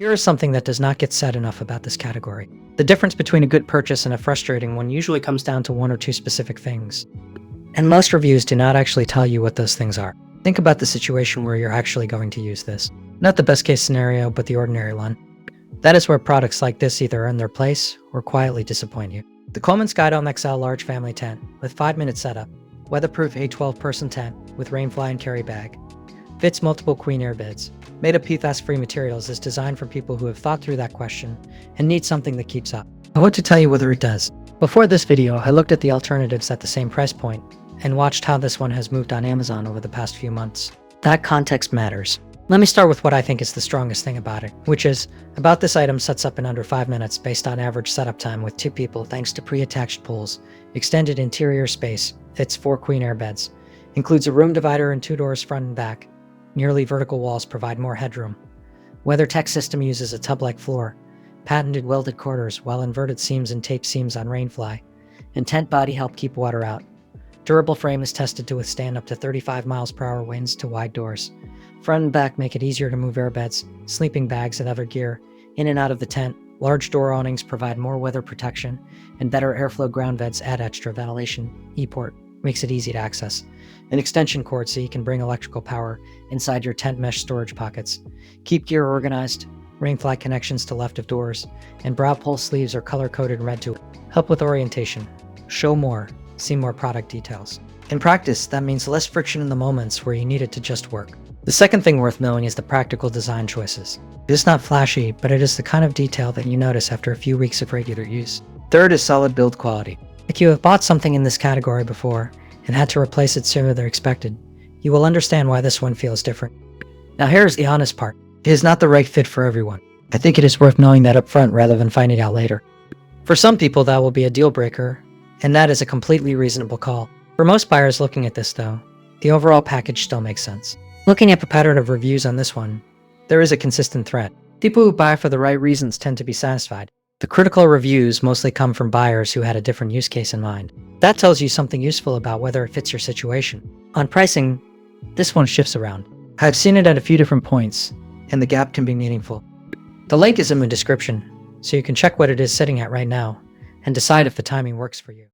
Here is something that does not get said enough about this category. The difference between a good purchase and a frustrating one usually comes down to one or two specific things. And most reviews do not actually tell you what those things are. Think about the situation where you're actually going to use this. Not the best case scenario, but the ordinary one. That is where products like this either earn their place or quietly disappoint you. The Coleman Skydome XL Large Family Tent with 5-minute setup, weatherproof A12-person tent with rainfly and carry bag. Fits multiple queen airbeds. Made of PFAS-free materials, is designed for people who have thought through that question and need something that keeps up. I want to tell you whether it does. Before this video, I looked at the alternatives at the same price point and watched how this one has moved on Amazon over the past few months. That context matters. Let me start with what I think is the strongest thing about it, which is, about this item sets up in under 5 minutes based on average setup time with 2 people thanks to pre-attached pools, extended interior space, fits 4 queen airbeds, includes a room divider and 2 doors front and back. Nearly vertical walls provide more headroom. WeatherTec system uses a tub-like floor, patented welded quarters while inverted seams and tape seams on rainfly, and tent body help keep water out. Durable frame is tested to withstand up to 35 miles per hour winds to wide doors. Front and back make it easier to move airbeds, sleeping bags, and other gear in and out of the tent. Large door awnings provide more weather protection, and better airflowGround vents add extra ventilationE-port, makes it easy to access. An extension cord so you can bring electrical power inside your tentMesh storage pockets. Keep gear organized, rainfly connections to left of doors, and brow pull sleeves are color-coded red to help with orientation. Show more, see more product details. In practice, that means less friction in the moments where you need it to just work. The second thing worth knowing is the practical design choices. It is not flashy, but it is the kind of detail that you notice after a few weeks of regular use. Third is solid build quality. If you have bought something in this category before and had to replace it sooner than expected, you will understand why this one feels different. Now here's the honest part. It is not the right fit for everyone. I think it is worth knowing that up front rather than finding out later. For some people that will be a deal breaker, and that is a completely reasonable call. For most buyers looking at this though, the overall package still makes sense. Looking at the pattern of reviews on this one, there is a consistent thread. People who buy for the right reasons tend to be satisfied. The critical reviews mostly come from buyers who had a different use case in mind. That tells you something useful about whether it fits your situation. On pricing, this one shifts around. I've seen it at a few different points, and the gap can be meaningful. The link is in the description, so you can check what it is sitting at right now, and decide if the timing works for you.